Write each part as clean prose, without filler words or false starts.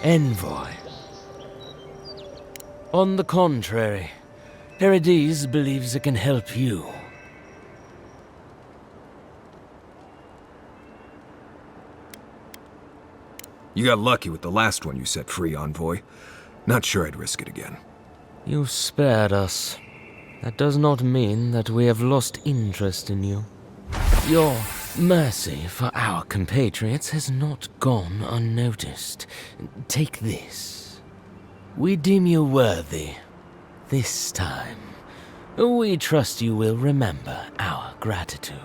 Envoy. On the contrary, Paradise believes it can help you. You got lucky with the last one you set free, Envoy. Not sure I'd risk it again. You spared us. That does not mean that we have lost interest in you. Your mercy for our compatriots has not gone unnoticed. Take this. We deem you worthy. This time, we trust you will remember our gratitude.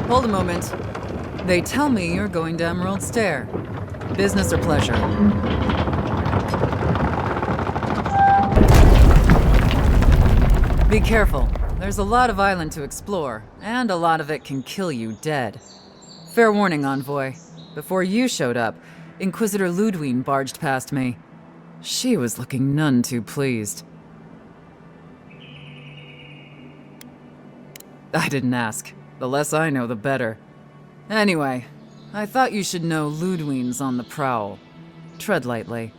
Hold a moment. They tell me you're going to Emerald Stair. Business or pleasure? Be careful. There's a lot of island to explore, and a lot of it can kill you dead. Fair warning, Envoy. Before you showed up, Inquisitor Ludwine barged past me. She was looking none too pleased. I didn't ask. The less I know, the better. Anyway, I thought you should know Ludwine's on the prowl. Tread lightly.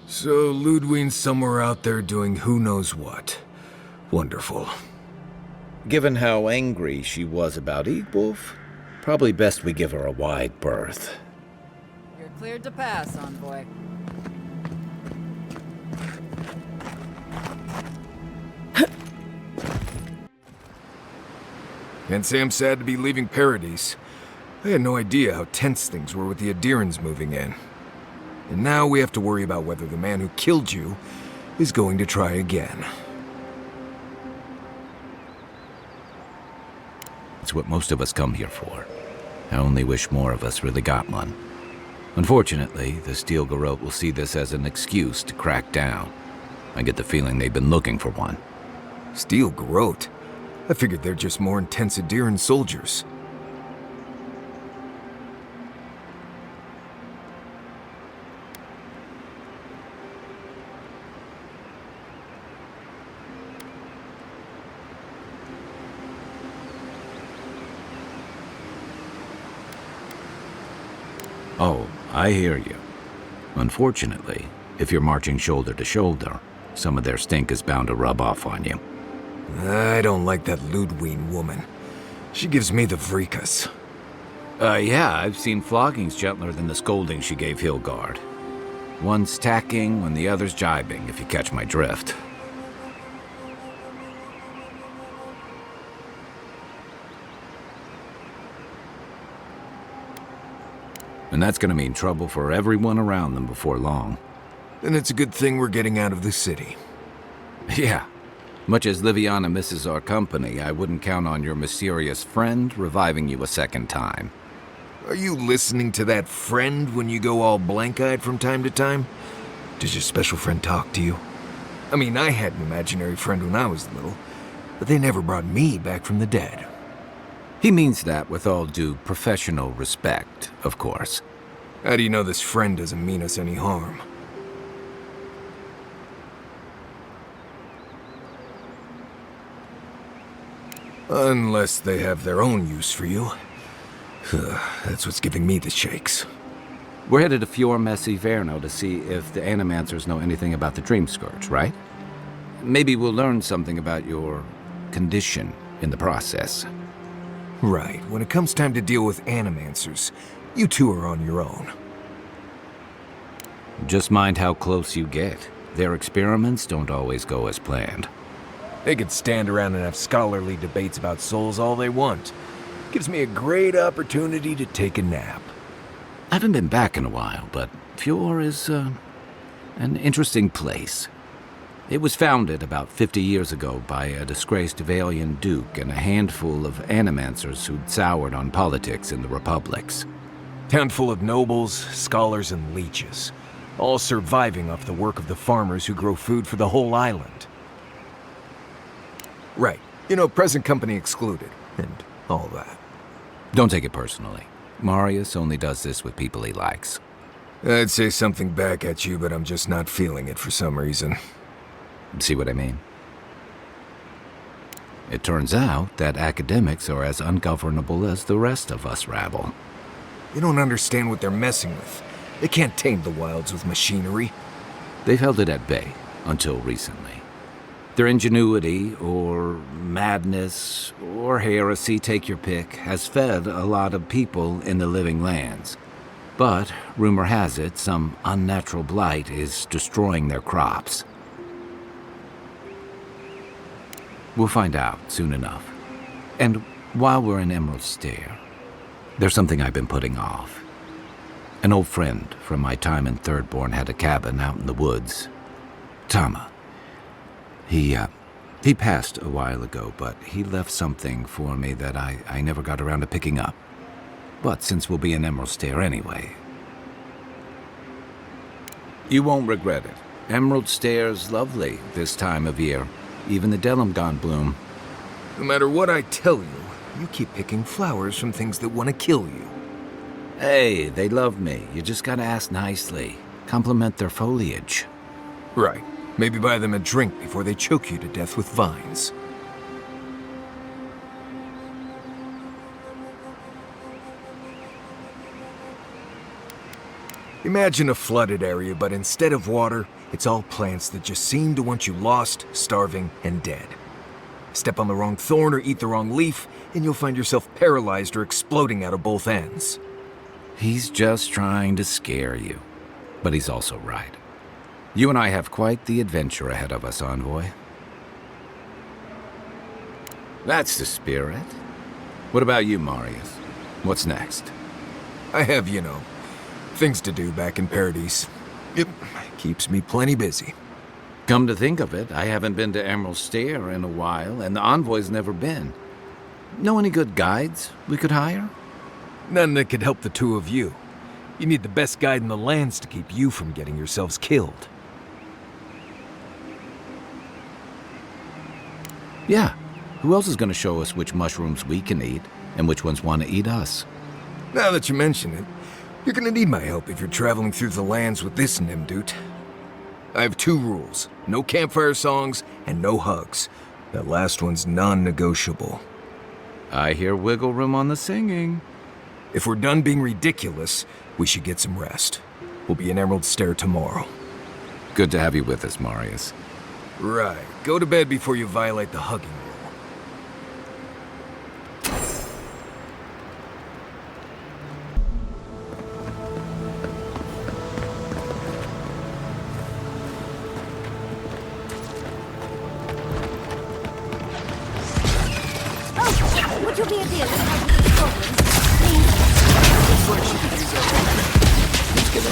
So Ludwine's somewhere out there doing who knows what. Wonderful. Given how angry she was about Eagwolf, probably best we give her a wide berth. You're cleared to pass, Envoy. Can't say I'm sad to be leaving Paradise. I had no idea how tense things were with the Adirans moving in. And now we have to worry about whether the man who killed you is going to try again. It's what most of us come here for. I only wish more of us really got one. Unfortunately, the Steel Garrote will see this as an excuse to crack down. I get the feeling they've been looking for one. Steel Garrote? I figured they're just more intense Adiran soldiers. Oh, I hear you. Unfortunately, if you're marching shoulder to shoulder, some of their stink is bound to rub off on you. I don't like that Ludwine woman. She gives me the vrikas. Yeah, I've seen floggings gentler than the scolding she gave Hylgard. One's tacking when the other's jibing, if you catch my drift. And that's gonna mean trouble for everyone around them before long. Then it's a good thing we're getting out of the city. Yeah. Much as Liviana misses our company, I wouldn't count on your mysterious friend reviving you a second time. Are you listening to that friend when you go all blank-eyed from time to time? Does your special friend talk to you? I mean, I had an imaginary friend when I was little, but they never brought me back from the dead. He means that with all due professional respect, of course. How do you know this friend doesn't mean us any harm? Unless they have their own use for you. That's what's giving me the shakes. We're headed to Fior Ivèrno to see if the animancers know anything about the Dreamscourge, right? Maybe we'll learn something about your condition in the process. Right, when it comes time to deal with animancers, you two are on your own. Just mind how close you get. Their experiments don't always go as planned. They could stand around and have scholarly debates about souls all they want. Gives me a great opportunity to take a nap. I haven't been back in a while, but Fior is, an interesting place. It was founded about 50 years ago by a disgraced Valian duke and a handful of animancers who'd soured on politics in the republics. Town full of nobles, scholars, and leeches, all surviving off the work of the farmers who grow food for the whole island. Right, present company excluded, and all that. Don't take it personally. Marius only does this with people he likes. I'd say something back at you, but I'm just not feeling it for some reason. See what I mean? It turns out that academics are as ungovernable as the rest of us rabble. You don't understand what they're messing with. They can't tame the wilds with machinery. They've held it at bay, until recently. Their ingenuity, or madness, or heresy, take your pick, has fed a lot of people in the living lands. But, rumor has it, some unnatural blight is destroying their crops. We'll find out soon enough. And while we're in Emerald Stair, there's something I've been putting off. An old friend from my time in Thirdborn had a cabin out in the woods. Tama. He passed a while ago, but he left something for me that I never got around to picking up. But since we'll be in Emerald Stair anyway... You won't regret it. Emerald Stair's lovely this time of year. Even the Delimgon bloom. No matter what I tell you, you keep picking flowers from things that want to kill you. Hey, they love me. You just gotta ask nicely. Compliment their foliage. Right. Maybe buy them a drink before they choke you to death with vines. Imagine a flooded area, but instead of water, it's all plants that just seem to want you lost, starving, and dead. Step on the wrong thorn or eat the wrong leaf, and you'll find yourself paralyzed or exploding out of both ends. He's just trying to scare you. But he's also right. You and I have quite the adventure ahead of us, Envoy. That's the spirit. What about you, Marius? What's next? I have, things to do back in Paradise. It keeps me plenty busy. Come to think of it, I haven't been to Emerald Stair in a while, and the Envoy's never been. Know any good guides we could hire? None that could help the two of you. You need the best guide in the lands to keep you from getting yourselves killed. Yeah. Who else is going to show us which mushrooms we can eat, and which ones want to eat us? Now that you mention it, you're gonna need my help if you're traveling through the lands with this Nimdude. I have 2 rules. No campfire songs, and no hugs. That last one's non-negotiable. I hear wiggle room on the singing. If we're done being ridiculous, we should get some rest. We'll be in Emerald Stair tomorrow. Good to have you with us, Marius. Right. Go to bed before you violate the hugging rule. Would you be a deal with helping with the problems? Please. Looks like she could use that. Let's get her.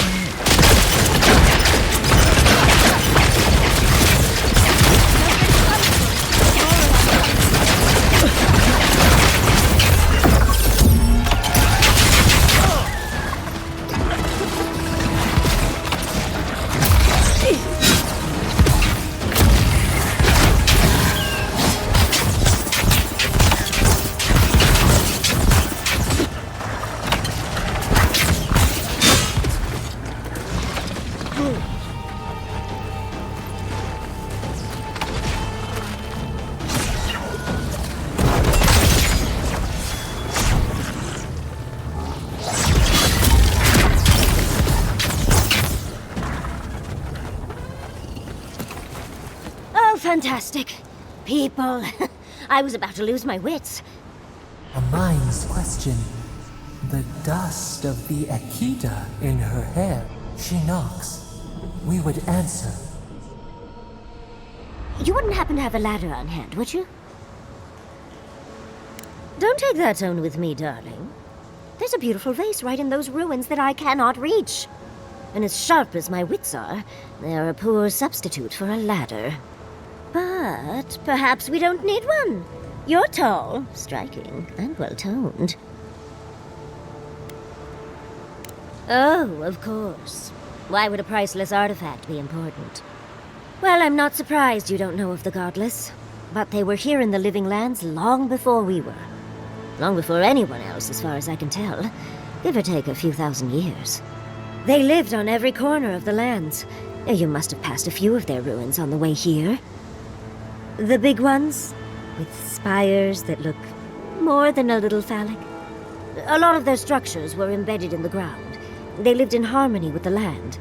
Fantastic. People. I was about to lose my wits. A mind's question. The dust of the Akita in her hair. She knocks. We would answer. You wouldn't happen to have a ladder on hand, would you? Don't take that tone with me, darling. There's a beautiful vase right in those ruins that I cannot reach. And as sharp as my wits are, they are a poor substitute for a ladder. But perhaps we don't need one. You're tall, striking, and well-toned. Oh, of course. Why would a priceless artifact be important? Well, I'm not surprised you don't know of the Godless. But they were here in the Living Lands long before we were. Long before anyone else, as far as I can tell. Give or take a few thousand years. They lived on every corner of the lands. You must have passed a few of their ruins on the way here. The big ones, with spires that look more than a little phallic. A lot of their structures were embedded in the ground. They lived in harmony with the land.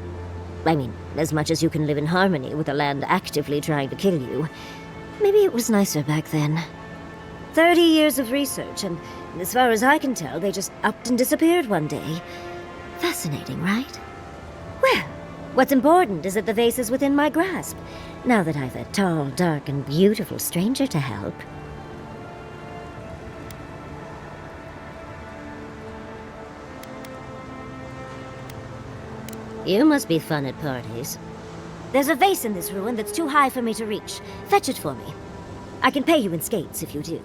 I mean, as much as you can live in harmony with the land actively trying to kill you. Maybe it was nicer back then. 30 years of research, and as far as I can tell, they just upped and disappeared one day. Fascinating, right? Well, what's important is that the vase is within my grasp, now that I've a tall, dark, and beautiful stranger to help. You must be fun at parties. There's a vase in this ruin that's too high for me to reach. Fetch it for me. I can pay you in skates if you do.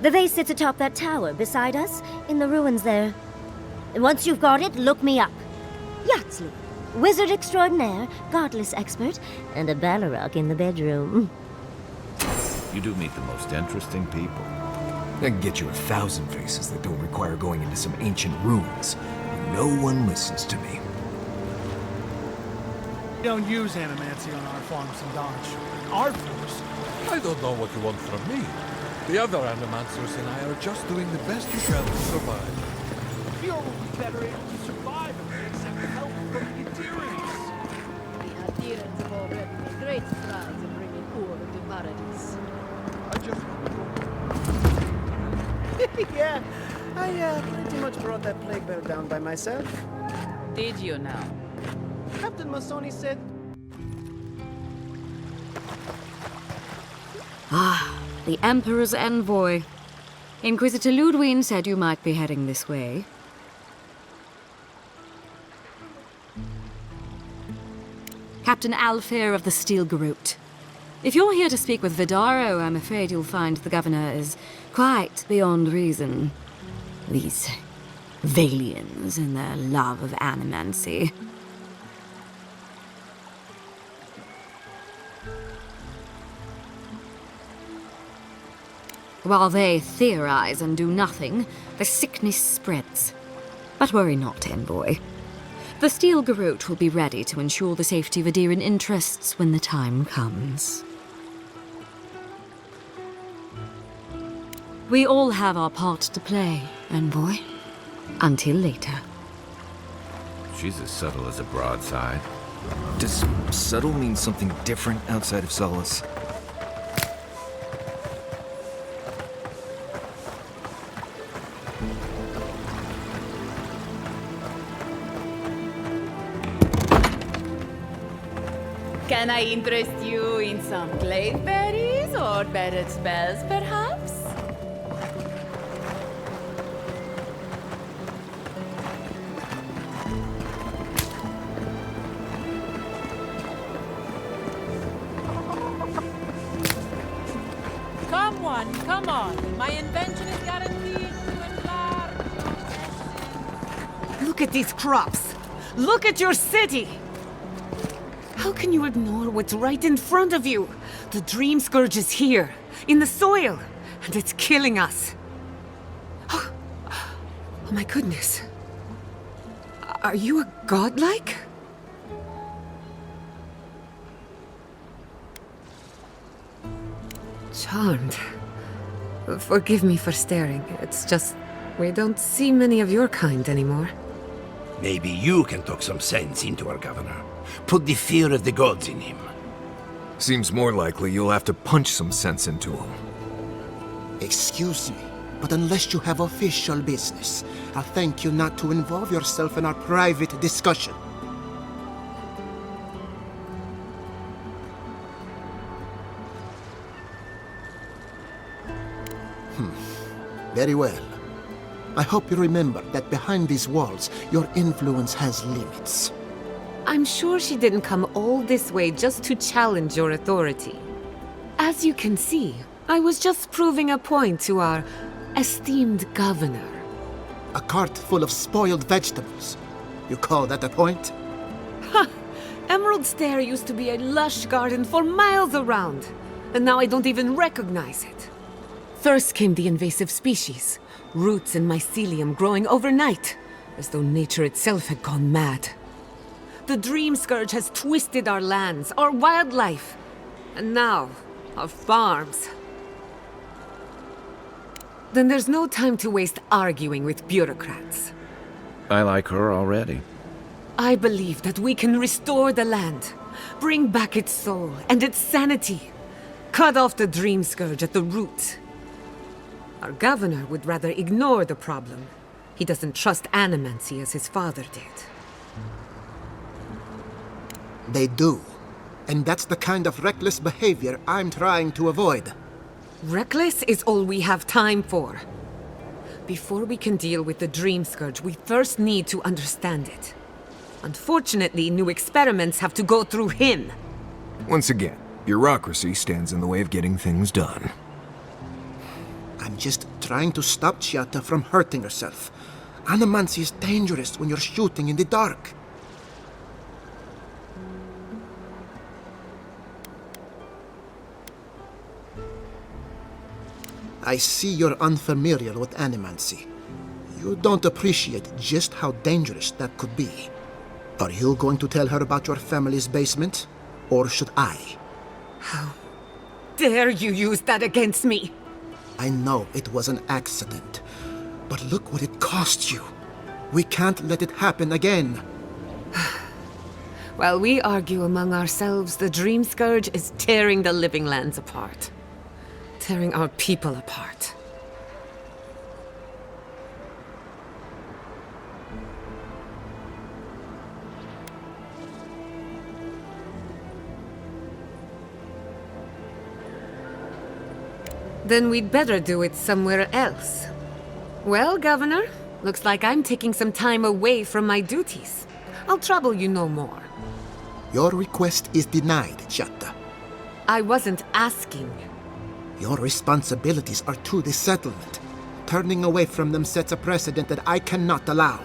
The vase sits atop that tower beside us, in the ruins there. And once you've got it, look me up. Yahtzee, wizard extraordinaire, godless expert, and a Balrog in the bedroom. You do meet the most interesting people. I can get you 1,000 faces that don't require going into some ancient ruins. No one listens to me. We don't use animancy on our farms and dodge. Our force. I don't know what you want from me. The other animancers and I are just doing the best we can to survive. Fior will be better able to survive if we accept help from the Adherents. The Adherents have already made great strides in bringing order to Paradise. I just want to go. Yeah, I pretty much brought that plague bear down by myself. Did you now? Captain Masoni said... Ah, the Emperor's Envoy. Inquisitor Ludwig said you might be heading this way. Captain Alfair of the Steel Garrote. If you're here to speak with Vidarro, I'm afraid you'll find the Governor is quite beyond reason. These Valians and their love of animancy. While they theorize and do nothing, the sickness spreads. But worry not, Envoy. The Steel Garrote will be ready to ensure the safety of Adheran interests when the time comes. We all have our part to play, Envoy. Until later. She's as subtle as a broadside. Does subtle mean something different outside of Solace? Can I interest you in some glade berries or bedded spells, perhaps? Come on. My invention is guaranteed to enlarge your essence. Look at these crops. Look at your city. How can you ignore what's right in front of you? The Dreamscourge is here, in the soil, and it's killing us. Oh my goodness. Are you a godlike? Charmed. Forgive me for staring. It's just, we don't see many of your kind anymore. Maybe you can talk some sense into our governor. Put the fear of the gods in him. Seems more likely you'll have to punch some sense into him. Excuse me, But unless you have official business, I'll thank you not to involve yourself in our private discussion. Very well. I hope you remember that behind these walls, your influence has limits. I'm sure she didn't come all this way just to challenge your authority. As you can see, I was just proving a point to our esteemed governor. A cart full of spoiled vegetables. You call that a point? Ha! Emerald Stair used to be a lush garden for miles around, and now I don't even recognize it. First came the invasive species, roots and mycelium growing overnight, as though nature itself had gone mad. The Dreamscourge has twisted our lands, our wildlife, and now, our farms. Then there's no time to waste arguing with bureaucrats. I like her already. I believe that we can restore the land, bring back its soul and its sanity, cut off the Dreamscourge at the root. Our governor would rather ignore the problem. He doesn't trust animancy as his father did. They do. And that's the kind of reckless behavior I'm trying to avoid. Reckless is all we have time for. Before we can deal with the Dreamscourge, we first need to understand it. Unfortunately, new experiments have to go through him. Once again, bureaucracy stands in the way of getting things done. I'm just trying to stop Chiata from hurting herself. Animancy is dangerous when you're shooting in the dark. I see you're unfamiliar with animancy. You don't appreciate just how dangerous that could be. Are you going to tell her about your family's basement? Or should I? How dare you use that against me? I know it was an accident, but look what it cost you. We can't let it happen again. While we argue among ourselves, the Dreamscourge is tearing the living lands apart. Tearing our people apart. Then we'd better do it somewhere else. Well, Governor, looks like I'm taking some time away from my duties. I'll trouble you no more. Your request is denied, Chiata. I wasn't asking. Your responsibilities are to the settlement. Turning away from them sets a precedent that I cannot allow.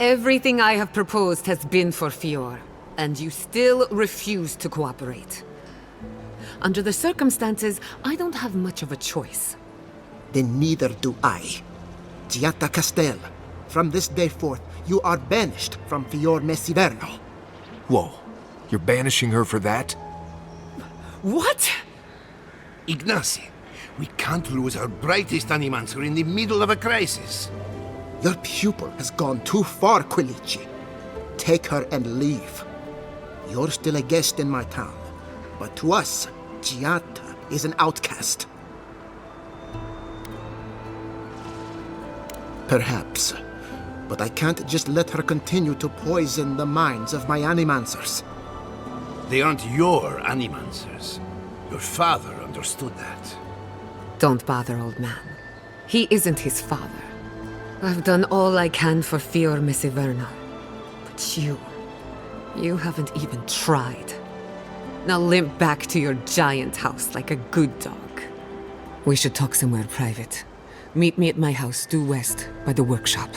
Everything I have proposed has been for Fior, and you still refuse to cooperate. Under the circumstances, I don't have much of a choice. Then neither do I. Chiata Castel, from this day forth, you are banished from Fior Ivèrno. Whoa, you're banishing her for that? What? Ignasi, we can't lose our brightest animancer in the middle of a crisis. Your pupil has gone too far, Quilici. Take her and leave. You're still a guest in my town, but to us, Chiata is an outcast. Perhaps, but I can't just let her continue to poison the minds of my animancers. They aren't your animancers. Your father understood that. Don't bother, old man. He isn't his father. I've done all I can for Fior Ivèrno. But you haven't even tried. Now limp back to your giant house like a good dog. We should talk somewhere private. Meet me at my house due west by the workshop.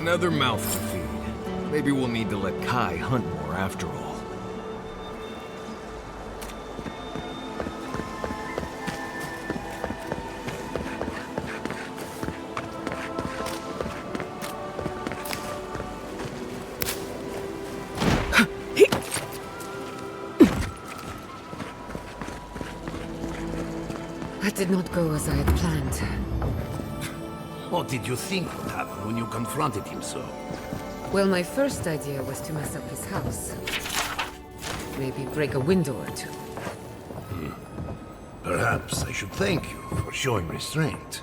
Another mouth to feed. Maybe we'll need to let Kai hunt more after all. That did not go as I had planned. What did you think would happen when you confronted him so? Well, my first idea was to mess up his house. maybe break a window or two. Perhaps I should thank you for showing restraint.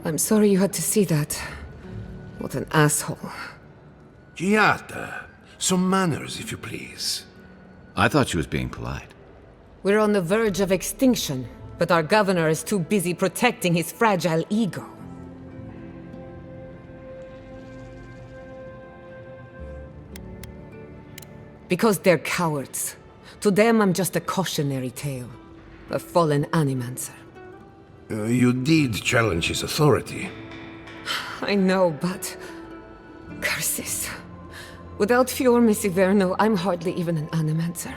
I'm sorry you had to see that. What an asshole. Giata, some manners, if you please. I thought she was being polite. We're on the verge of extinction, but our governor is too busy protecting his fragile ego. Because they're cowards. To them, I'm just a cautionary tale. A fallen animancer. You did challenge his authority. I know, but... curses. Without Fior, Miss Ivèrno, I'm hardly even an animancer.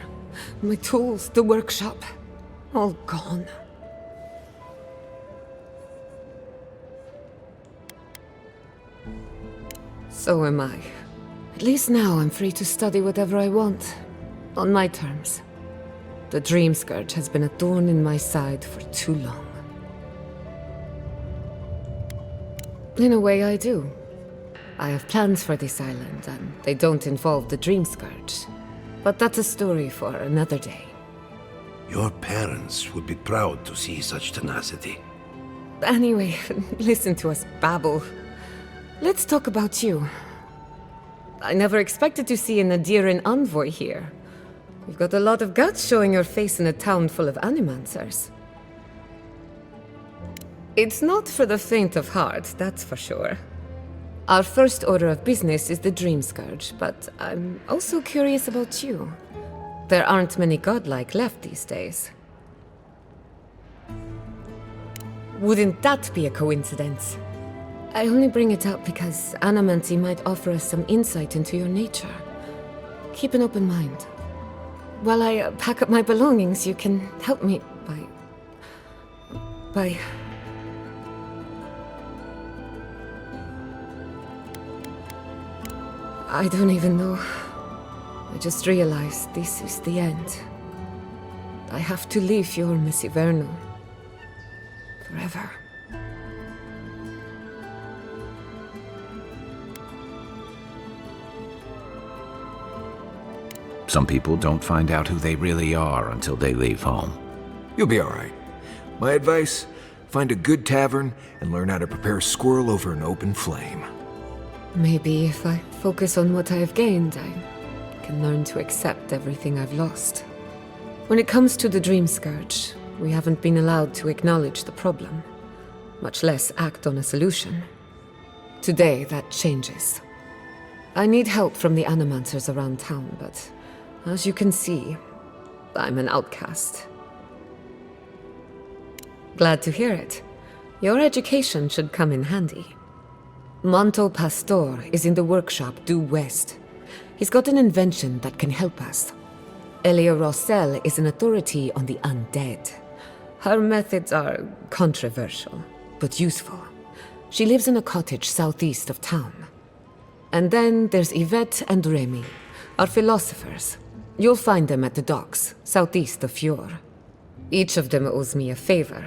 My tools, the workshop, all gone. So am I. At least now I'm free to study whatever I want. On my terms. The Dreamscourge has been a thorn in my side for too long. In a way, I do. I have plans for this island, and they don't involve the Dreamscourge. But that's a story for another day. Your parents would be proud to see such tenacity. Anyway, listen to us babble. Let's talk about you. I never expected to see an Adiran envoy here. You've got a lot of guts showing your face in a town full of animancers. It's not for the faint of heart, that's for sure. Our first order of business is the Dreamscourge, but I'm also curious about you. There aren't many godlike left these days. Wouldn't that be a coincidence? I only bring it up because Animancy might offer us some insight into your nature. Keep an open mind. While I pack up my belongings, you can help me by... I don't even know. I just realized this is the end. I have to leave Fior, Miss Ivèrno. Forever. Some people don't find out who they really are until they leave home. You'll be alright. My advice, find a good tavern and learn how to prepare squirrel over an open flame. Maybe if I focus on what I have gained, I can learn to accept everything I've lost. When it comes to the Dreamscourge, we haven't been allowed to acknowledge the problem, much less act on a solution. Today, that changes. I need help from the animancers around town, but as you can see, I'm an outcast. Glad to hear it. Your education should come in handy. Manto Pastor is in the workshop due west. He's got an invention that can help us. Elia Rossell is an authority on the undead. Her methods are controversial, but useful. She lives in a cottage southeast of town. And then there's Yvette and Remy, our philosophers. You'll find them at the docks, southeast of Fior. Each of them owes me a favor.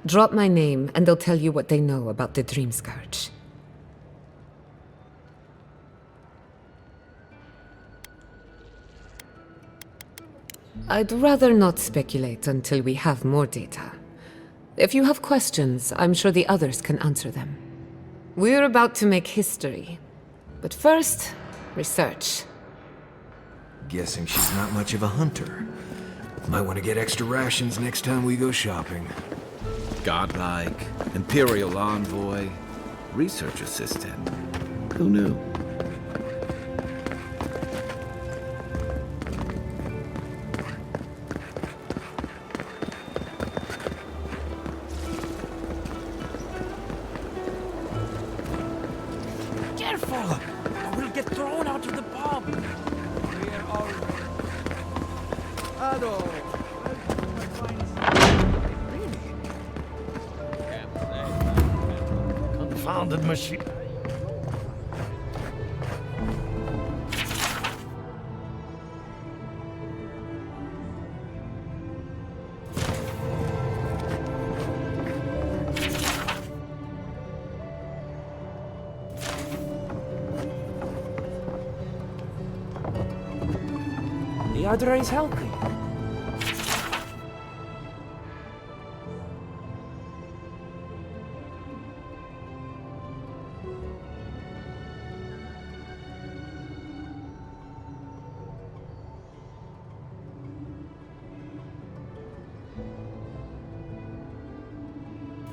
Drop my name and they'll tell you what they know about the Dreamscourge. I'd rather not speculate until we have more data. If you have questions, I'm sure the others can answer them. We're about to make history. But first, research. Guessing she's not much of a hunter. Might want to get extra rations next time we go shopping. Godlike, Imperial Envoy, Research Assistant. Who knew? Careful! Or we'll get thrown out of the pub! We're all... Hello! Really? confounded machine. The other is helping.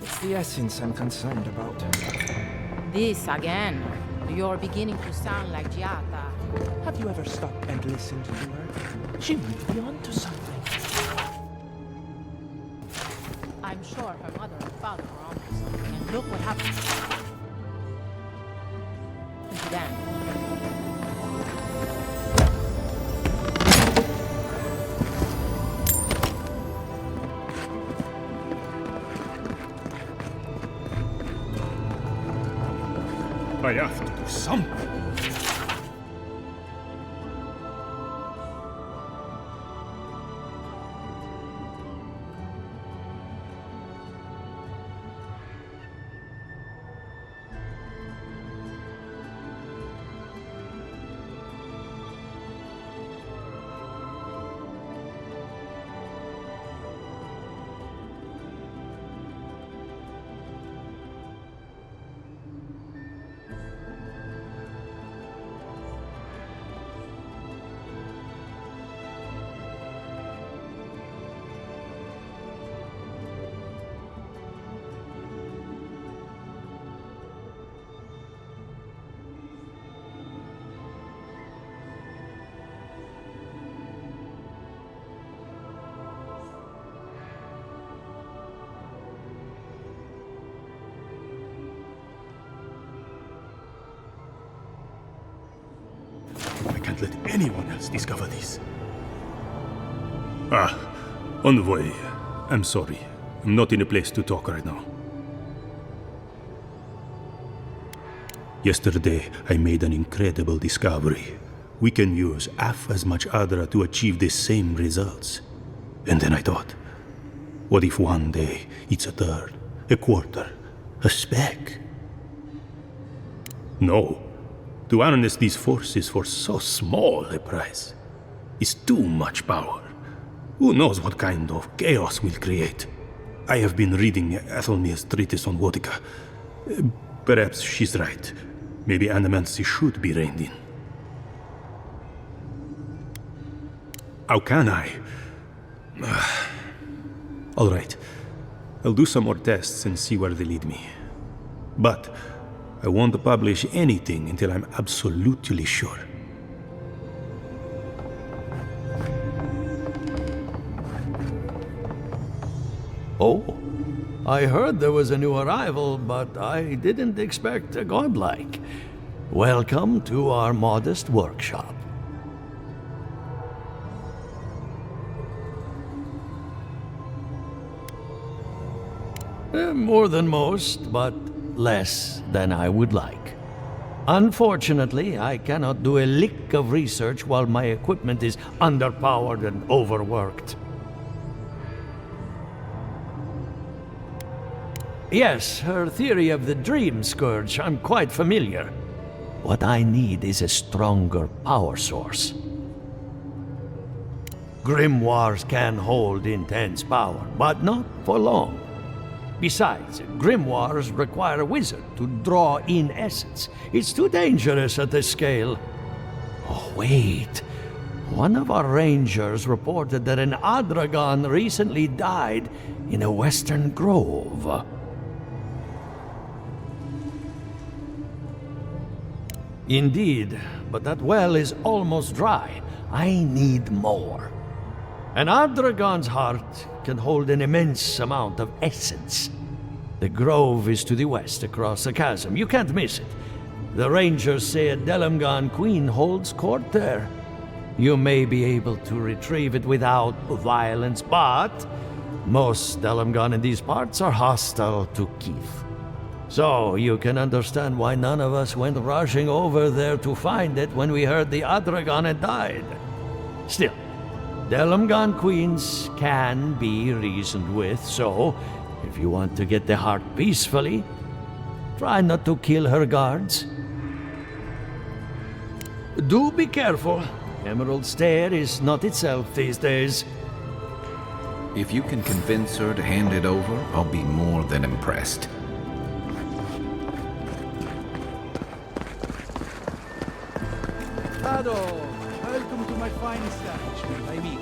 It's the essence I'm concerned about. This again. You're beginning to sound like Giata. Have you ever stopped and listened to her? She might be onto something. I'm sure her mother and father are onto something, and look what happened to them. I have to do something. I can't let anyone else discover this. Envoy. I'm sorry. I'm not in a place to talk right now. Yesterday, I made an incredible discovery. We can use half as much Adra to achieve the same results. And then I thought, what if one day it's a third, a quarter, a speck? No. To harness these forces for so small a price is too much power. Who knows what kind of chaos we'll create? I have been reading Athelmir's treatise on Wotica. Perhaps she's right. Maybe Animancy should be reined in. How can I? All right. I'll do some more tests and see where they lead me. But I won't publish anything until I'm absolutely sure. Oh, I heard there was a new arrival, but I didn't expect a godlike. Welcome to our modest workshop. More than most, but less than I would like. Unfortunately, I cannot do a lick of research while my equipment is underpowered and overworked. Yes, her theory of the Dreamscourge, I'm quite familiar. What I need is a stronger power source. Grimoires can hold intense power, but not for long. Besides, grimoires require a wizard to draw in essence. It's too dangerous at this scale. Oh, wait. One of our rangers reported that an Adragon recently died in a western grove. Indeed, but that well is almost dry. I need more. An Adragon's heart can hold an immense amount of essence. The grove is to the west across the chasm. You can't miss it. The rangers say a Delamgan queen holds court there. You may be able to retrieve it without violence, but most Delamgan in these parts are hostile to Keith. So you can understand why none of us went rushing over there to find it when we heard the Adragon had died. Still, Delamgon queens can be reasoned with, so if you want to get the heart peacefully, try not to kill her guards. Do be careful. Emerald Stair is not itself these days. If you can convince her to hand it over, I'll be more than impressed. Hello, welcome to my fine establishment, I mean.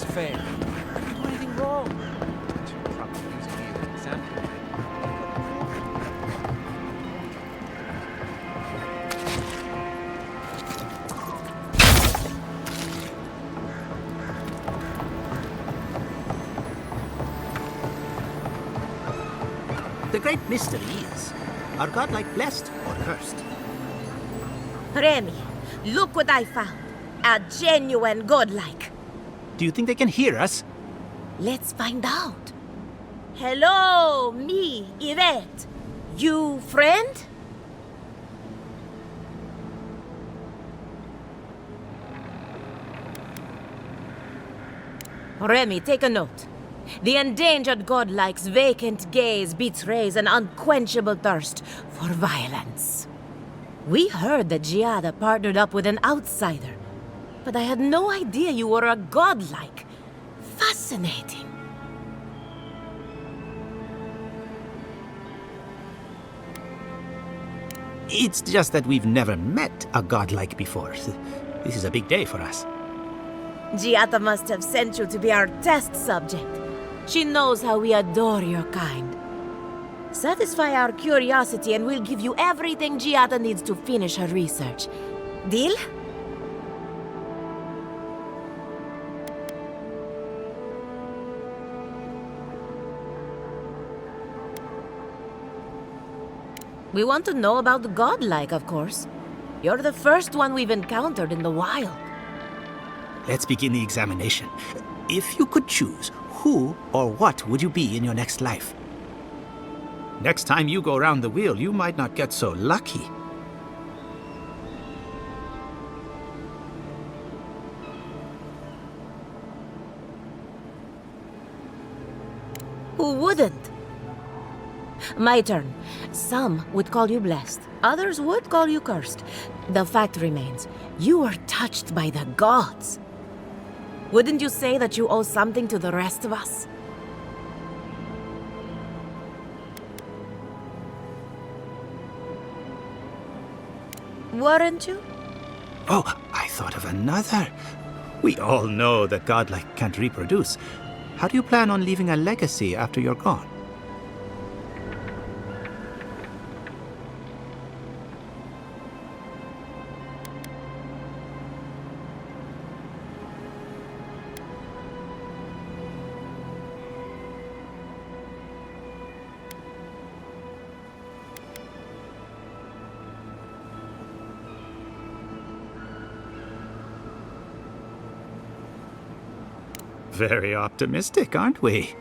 Fair. I didn't do anything wrong. Too drunk to use any of the example. The great mystery is, are godlike blessed or cursed? Remy, look what I found. A genuine godlike. Do you think they can hear us? Let's find out. Hello, me, Yvette. You friend? Remy, take a note. The endangered godlike's vacant gaze betrays an unquenchable thirst for violence. We heard that Giada partnered up with an outsider, but I had no idea you were a godlike. Fascinating. It's just that we've never met a godlike before. This is a big day for us. Giada must have sent you to be our test subject. She knows how we adore your kind. Satisfy our curiosity and we'll give you everything Giada needs to finish her research. Deal? We want to know about the godlike, of course. You're the first one we've encountered in the wild. Let's begin the examination. If you could choose, who or what would you be in your next life? Next time you go around the wheel, you might not get so lucky. Who wouldn't? My turn. Some would call you blessed. Others would call you cursed. The fact remains, you were touched by the gods. Wouldn't you say that you owe something to the rest of us? Weren't you? Oh, I thought of another. We all know that godlike can't reproduce. How do you plan on leaving a legacy after you're gone? very optimistic, aren't we?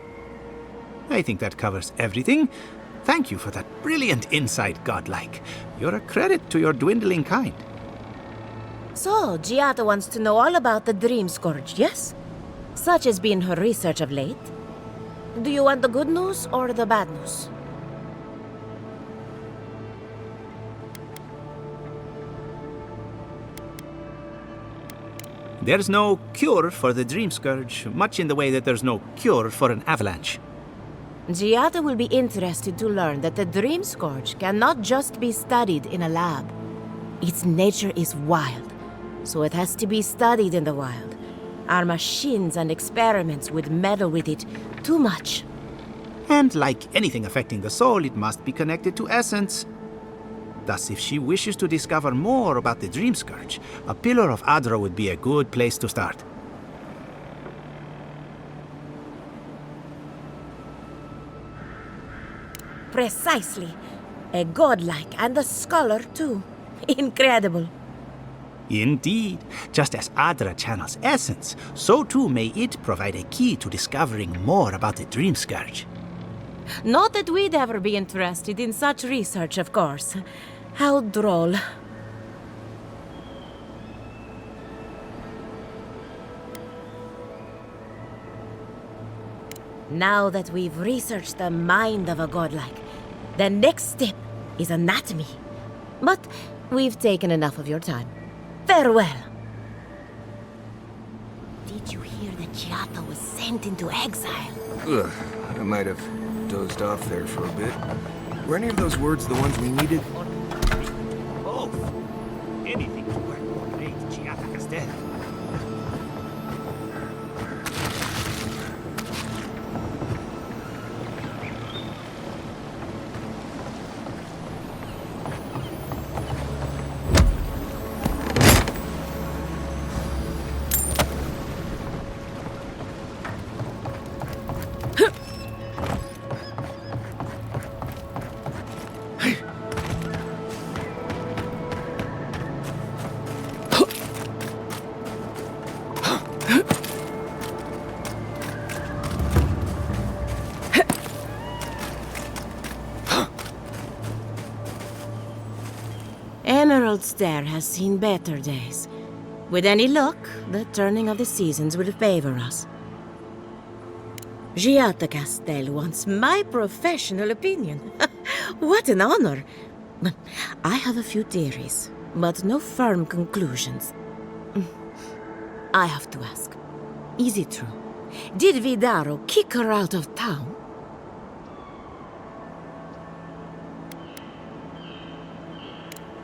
I think that covers everything. Thank you for that brilliant insight, Godlike. You're a credit to your dwindling kind. So, Giada wants to know all about the Dreamscourge, yes? Such has been her research of late. Do you want the good news or the bad news? There's no cure for the Dreamscourge, much in the way that there's no cure for an avalanche. Giada will be interested to learn that the Dreamscourge cannot just be studied in a lab. Its nature is wild, so it has to be studied in the wild. Our machines and experiments would meddle with it too much. And like anything affecting the soul, it must be connected to essence. Thus, if she wishes to discover more about the Dreamscourge, a Pillar of Adra would be a good place to start. Precisely. A godlike and a scholar, too. Incredible. Indeed. Just as Adra channels essence, so too may it provide a key to discovering more about the Dreamscourge. Not that we'd ever be interested in such research, of course. How droll. Now that we've researched the mind of a godlike, the next step is anatomy. But we've taken enough of your time. Farewell. Did you hear that Giada was sent into exile? Ugh, I might have dozed off there for a bit. Were any of those words the ones we needed? Both. Anything to work for great Giada Castel. Emerald Stair has seen better days. With any luck, the turning of the seasons will favor us. Giada Castel wants my professional opinion. What an honor! I have a few theories, but no firm conclusions. I have to ask, is it true? Did Vidarro kick her out of town?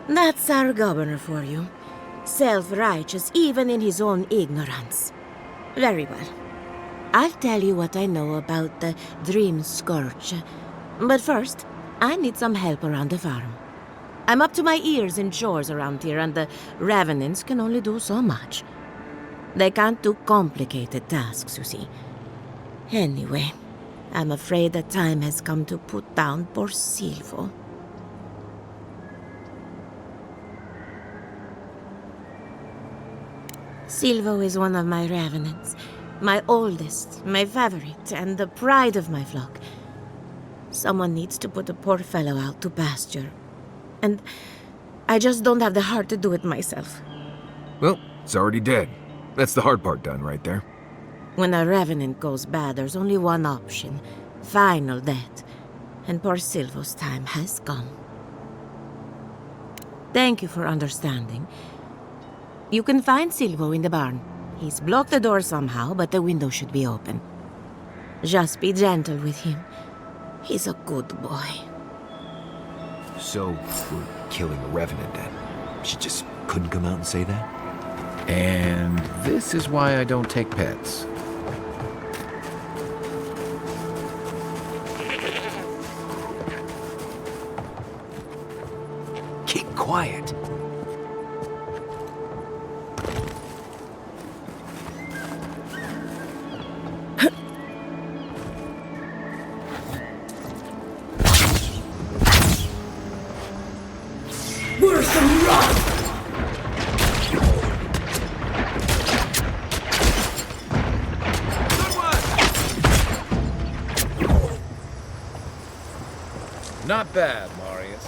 That's our governor for you. Self-righteous even in his own ignorance. Very well. I'll tell you what I know about the Dreamscourge. But first, I need some help around the farm. I'm up to my ears in chores around here, and the Revenants can only do so much. They can't do complicated tasks, you see. Anyway, I'm afraid the time has come to put down poor Silvo. Silvo is one of my Revenants. My oldest, my favorite, and the pride of my flock. Someone needs to put the poor fellow out to pasture. And I just don't have the heart to do it myself. Well, it's already dead. That's the hard part done right there. When a Revenant goes bad, there's only one option. Final death. And poor Silvo's time has come. Thank you for understanding. You can find Silvo in the barn. He's blocked the door somehow, but the window should be open. Just be gentle with him. He's a good boy. So, we're killing a Revenant then? She just couldn't come out and say that? And this is why I don't take pets. Keep quiet. Not bad, Marius.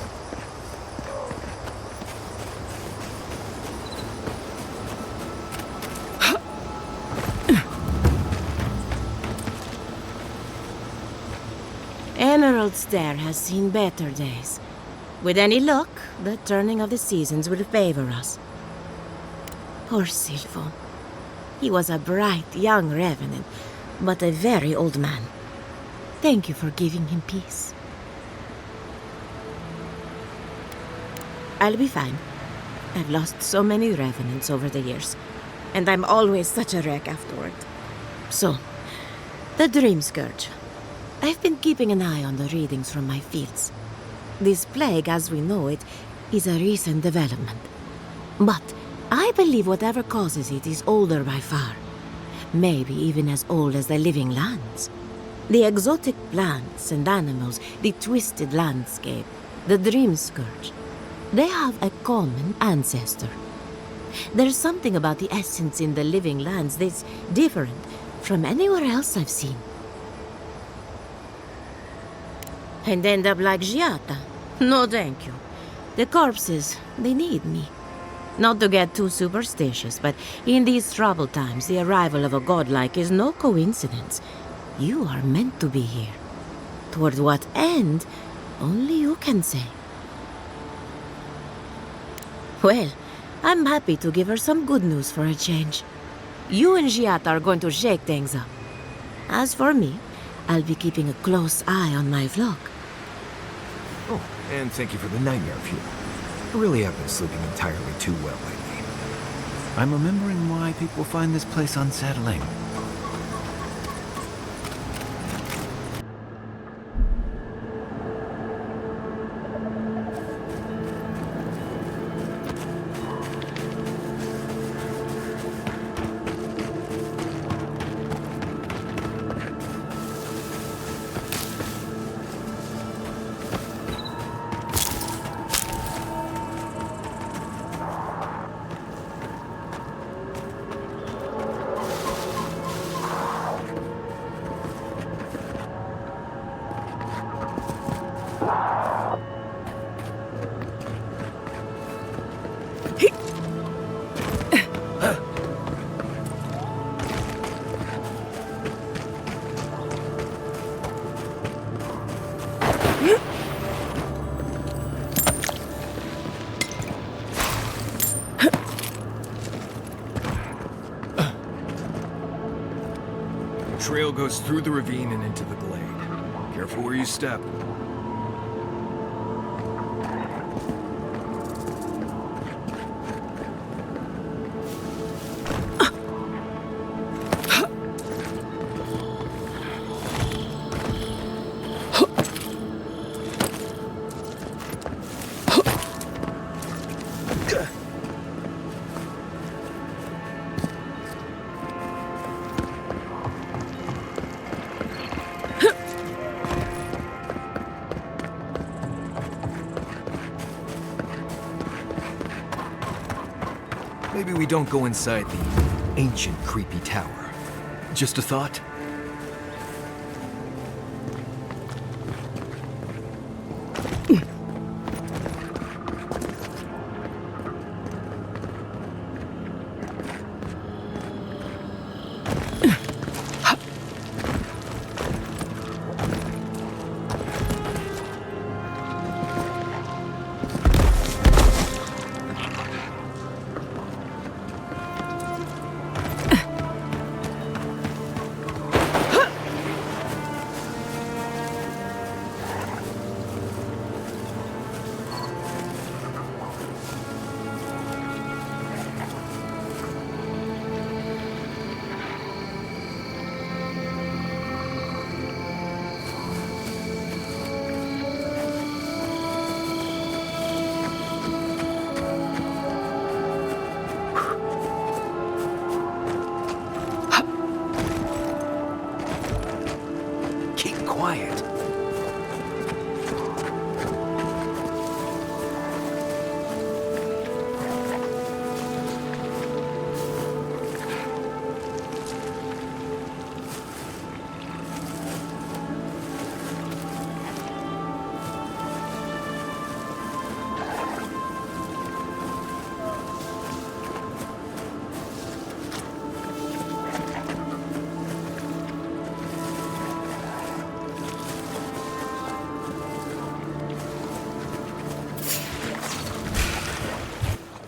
Emerald Stair has seen better days. With any luck, the turning of the seasons will favor us. Poor Silvo. He was a bright, young revenant, but a very old man. Thank you for giving him peace. I'll be fine. I've lost so many revenants over the years, and I'm always such a wreck afterward. So, the Dreamscourge. I've been keeping an eye on the readings from my fields. This plague, as we know it, is a recent development. But I believe whatever causes it is older by far. Maybe even as old as the living lands. The exotic plants and animals, the twisted landscape, the Dreamscourge. They have a common ancestor. There's something about the essence in the living lands that's different from anywhere else I've seen. And end up like Giata? No, thank you. The corpses, they need me. Not to get too superstitious, but in these troubled times, the arrival of a godlike is no coincidence. You are meant to be here. Toward what end, only you can say. Well, I'm happy to give her some good news for a change. You and Giata are going to shake things up. As for me, I'll be keeping a close eye on my flock. Oh, and thank you for the nightmare fuel. I really have been sleeping entirely too well lately. I'm remembering why people find this place unsettling. The trail goes through the ravine and into the glade. Careful where you step. Maybe we don't go inside the ancient, creepy tower. Just a thought?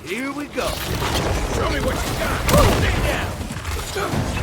Here we go. Show me what you got. Stay down.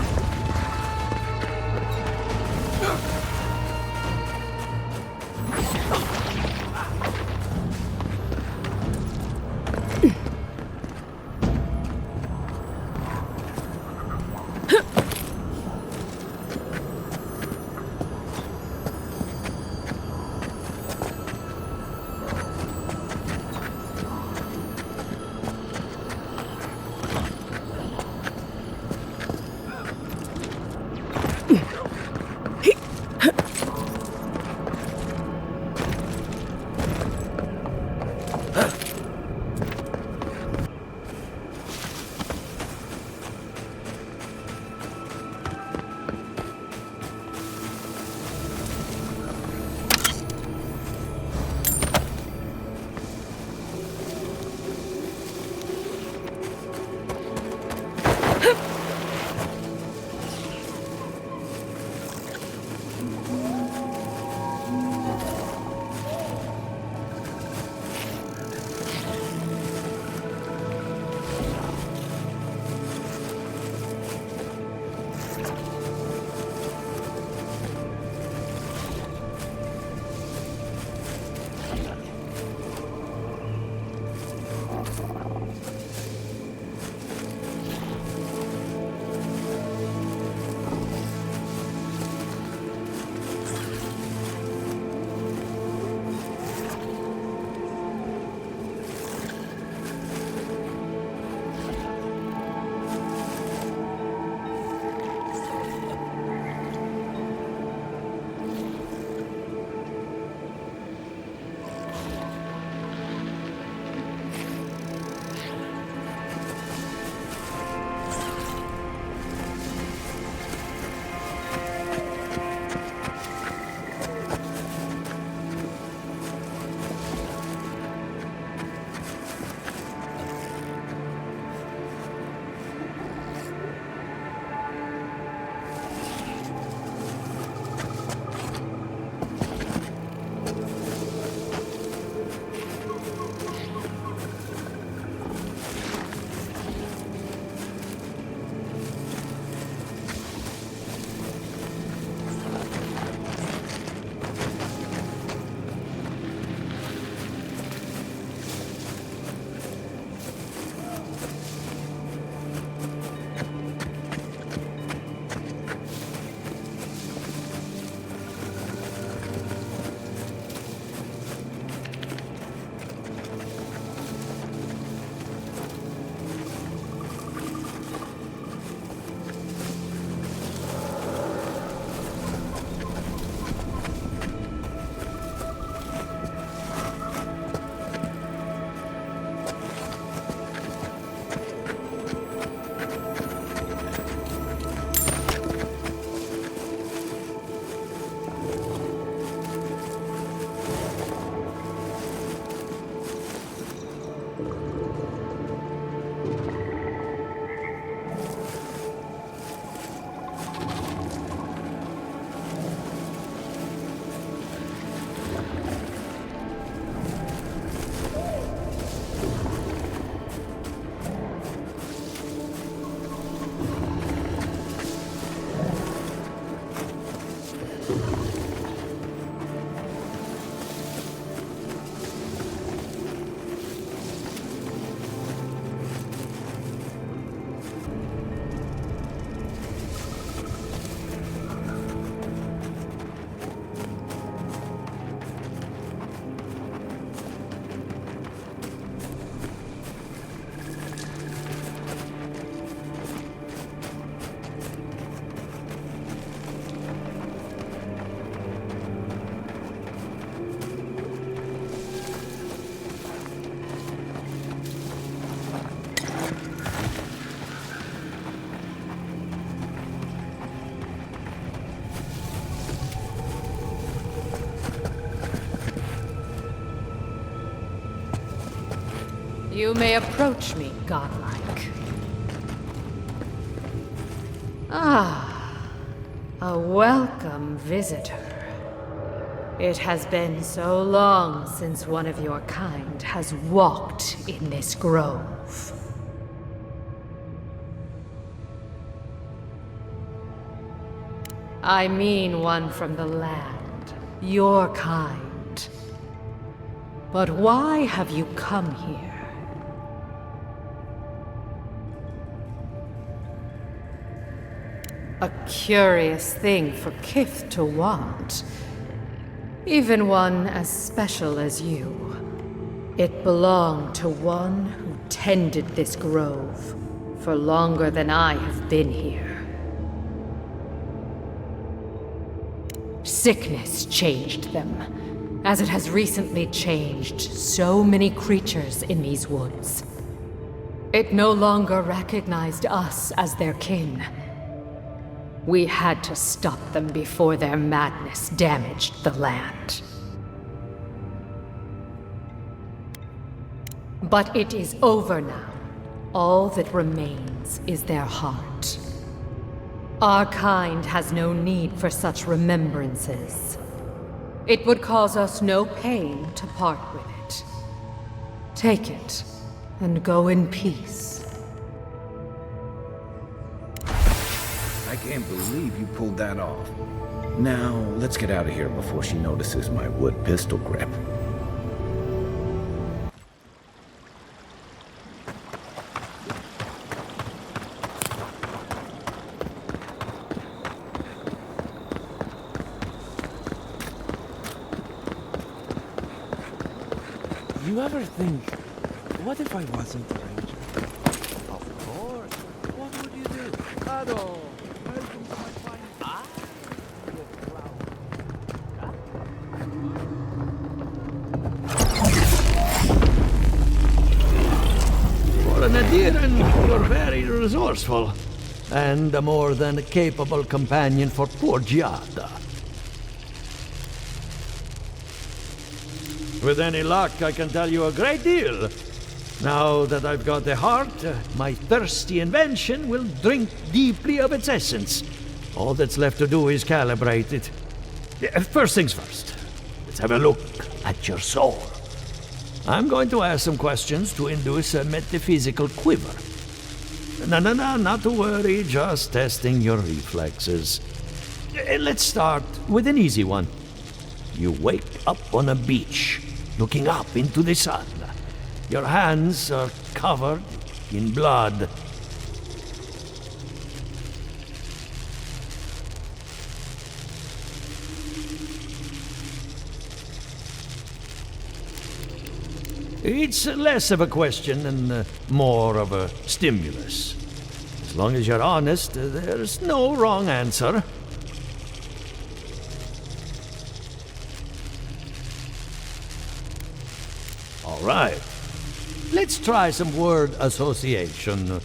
You may approach me, godlike. Ah, a welcome visitor. It has been so long since one of your kind has walked in this grove. I mean one from the land, your kind. But why have you come here? A curious thing for Kith to want. Even one as special as you. It belonged to one who tended this grove for longer than I have been here. Sickness changed them, as it has recently changed so many creatures in these woods. It no longer recognized us as their kin. We had to stop them before their madness damaged the land. But it is over now. All that remains is their heart. Our kind has no need for such remembrances. It would cause us no pain to part with it. Take it, and go in peace. I can't believe you pulled that off. Now, let's get out of here before she notices my wood pistol grip. You ever think, what if I wasn't a ranger? Of course. What would you do? Hello. Welcome to my fine... For an Adiran, you're very resourceful. And a more than capable companion for poor Giada. With any luck, I can tell you a great deal. Now that I've got the heart, my thirsty invention will drink deeply of its essence. All that's left to do is calibrate it. First things first, let's have a look at your soul. I'm going to ask some questions to induce a metaphysical quiver. No, not to worry, just testing your reflexes. Let's start with an easy one. You wake up on a beach, looking up into the sun. Your hands are covered in blood. It's less of a question and more of a stimulus. As long as you're honest, there's no wrong answer. All right. Let's try some word association.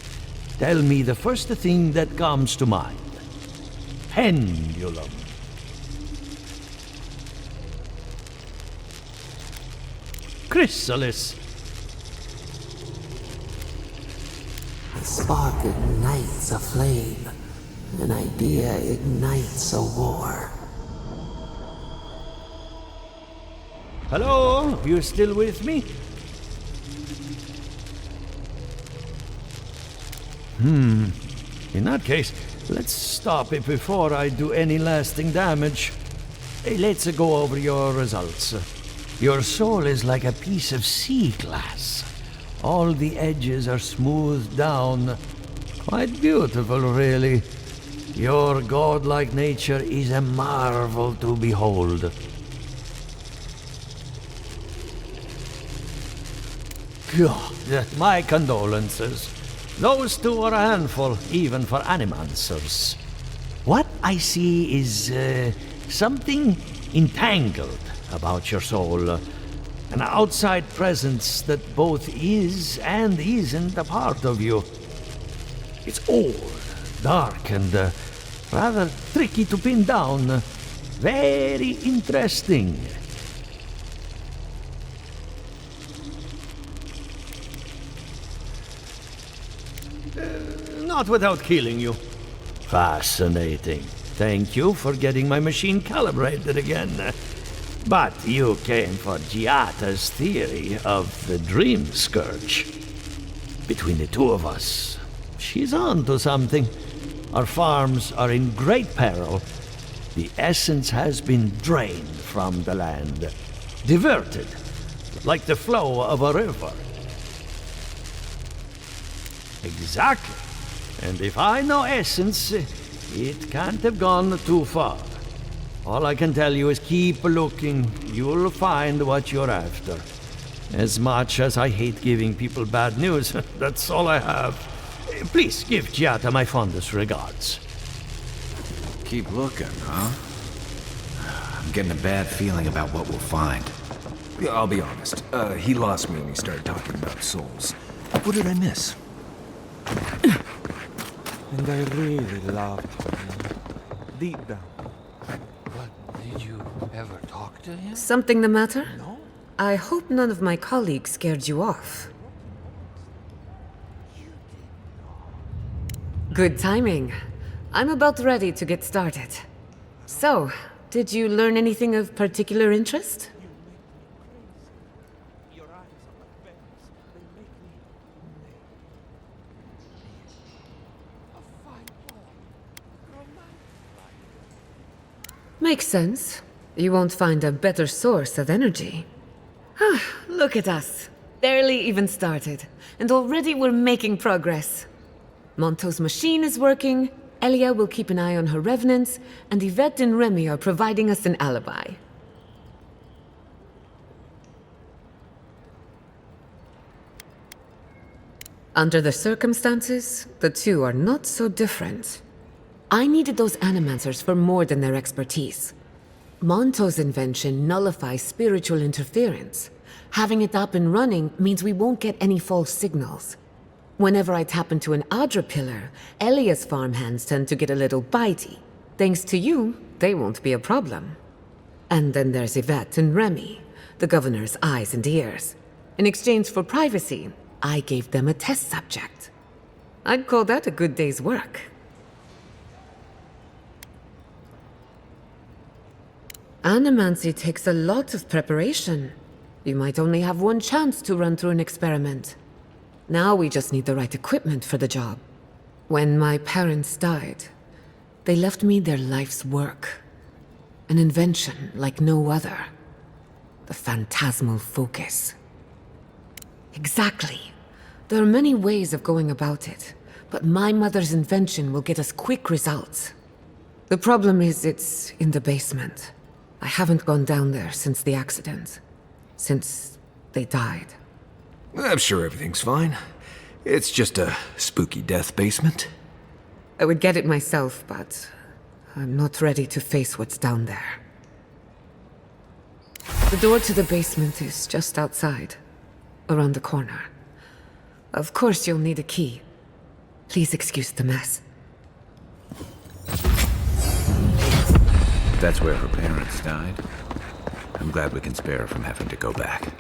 Tell me the first thing that comes to mind. Pendulum. Chrysalis. A spark ignites a flame. An idea ignites a war. Hello? You still with me? In that case, let's stop it before I do any lasting damage. Hey, let's go over your results. Your soul is like a piece of sea glass. All the edges are smoothed down. Quite beautiful, really. Your godlike nature is a marvel to behold. God, my condolences. Those two are a handful, even for animancers. What I see is something entangled about your soul. An outside presence that both is and isn't a part of you. It's old, dark, and rather tricky to pin down. Very interesting. Not without killing you. Fascinating. Thank you for getting my machine calibrated again. But you came for Giata's theory of the Dreamscourge. Between the two of us, she's on to something. Our farms are in great peril. The essence has been drained from the land, diverted, like the flow of a river. Exactly. And if I know essence, it can't have gone too far. All I can tell you is keep looking. You'll find what you're after. As much as I hate giving people bad news, that's all I have. Please give Giata my fondest regards. Keep looking, huh? I'm getting a bad feeling about what we'll find. Yeah, I'll be honest. He lost me when he started talking about souls. What did I miss? And I really loved him. Deep down. But did you ever talk to him? Something the matter? No. I hope none of my colleagues scared you off. Good timing. I'm about ready to get started. So, did you learn anything of particular interest? Makes sense. You won't find a better source of energy. Look at us. Barely even started, and already we're making progress. Monto's machine is working, Elia will keep an eye on her revenants, and Yvette and Remy are providing us an alibi. Under the circumstances, the two are not so different. I needed those animancers for more than their expertise. Monto's invention nullifies spiritual interference. Having it up and running means we won't get any false signals. Whenever I tap into an Adra pillar, Elia's farmhands tend to get a little bitey. Thanks to you, they won't be a problem. And then there's Yvette and Remy, the governor's eyes and ears. In exchange for privacy, I gave them a test subject. I'd call that a good day's work. Animancy takes a lot of preparation. You might only have one chance to run through an experiment. Now we just need the right equipment for the job. When my parents died, they left me their life's work. An invention like no other. The phantasmal focus. Exactly. There are many ways of going about it, but my mother's invention will get us quick results. The problem is it's in the basement. I haven't gone down there since the accident. Since they died. I'm sure everything's fine. It's just a spooky death basement. I would get it myself, but I'm not ready to face what's down there. The door to the basement is just outside, around the corner. Of course you'll need a key. Please excuse the mess. That's where her parents died. I'm glad we can spare her from having to go back.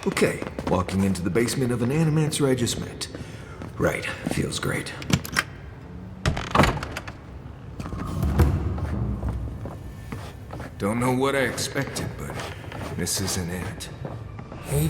Okay, walking into the basement of an animancer I just met. Right, feels great. Don't know what I expected, but this isn't it. Hey.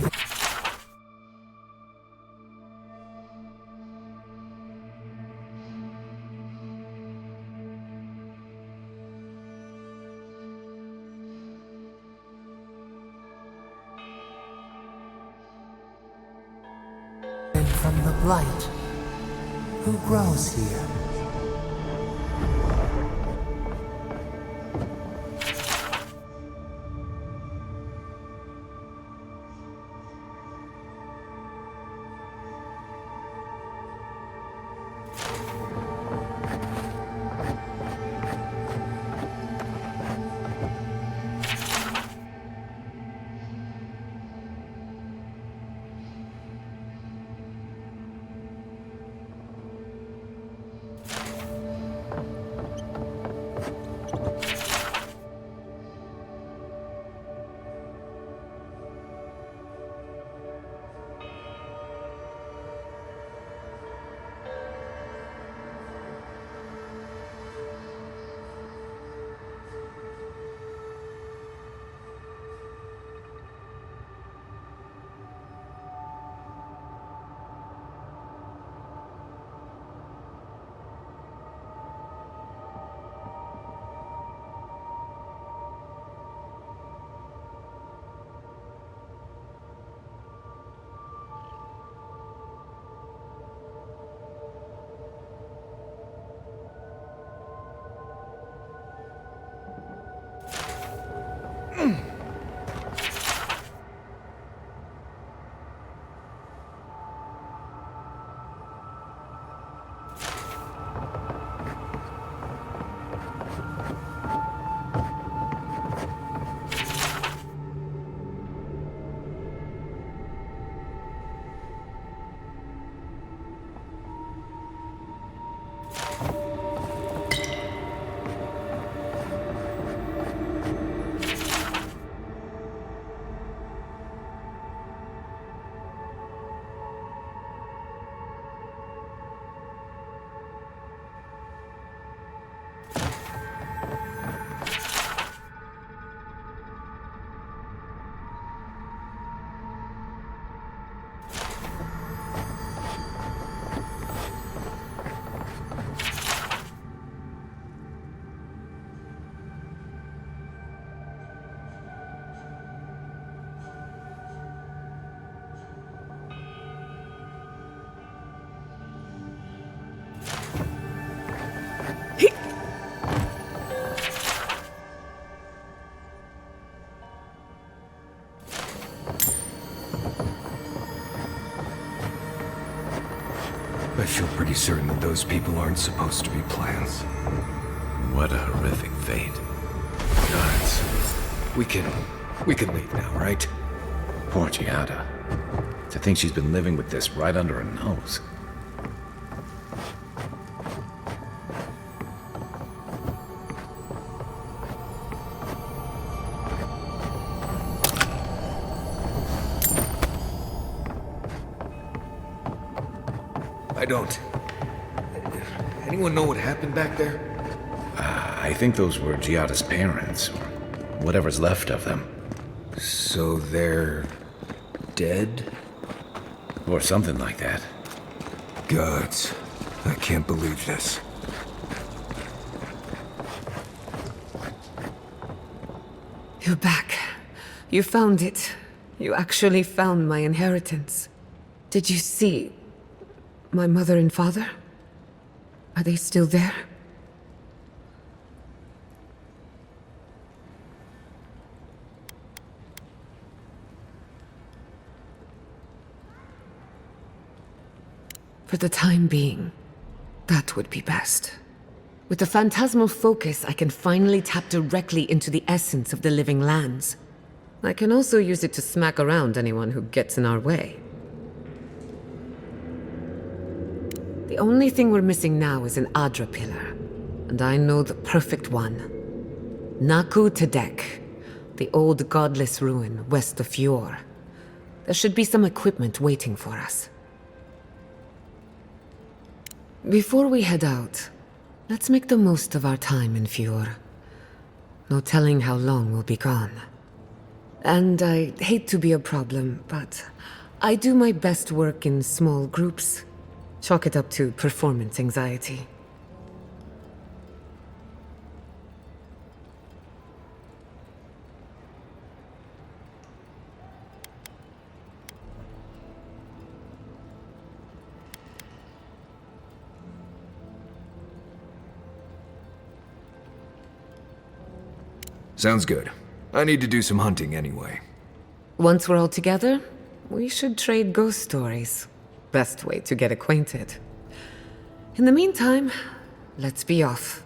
From the blight. Who grows here? I feel pretty certain that those people aren't supposed to be plants. What a horrific fate. Guys, we can leave now, right? Poor Giada. To think she's been living with this right under her nose. I don't. Anyone know what happened back there? I think those were Giada's parents, or whatever's left of them. So they're dead? Or something like that. Gods, I can't believe this. You're back. You found it. You actually found my inheritance. Did you see my mother and father? Are they still there? For the time being, that would be best. With the phantasmal focus, I can finally tap directly into the essence of the living lands. I can also use it to smack around anyone who gets in our way. The only thing we're missing now is an Adra pillar, and I know the perfect one. Naku Tedek, the old godless ruin west of Fior. There should be some equipment waiting for us. Before we head out, let's make the most of our time in Fior. No telling how long we'll be gone. And I hate to be a problem, but I do my best work in small groups. Chalk it up to performance anxiety. Sounds good. I need to do some hunting anyway. Once we're all together, we should trade ghost stories. Best way to get acquainted. In the meantime, let's be off.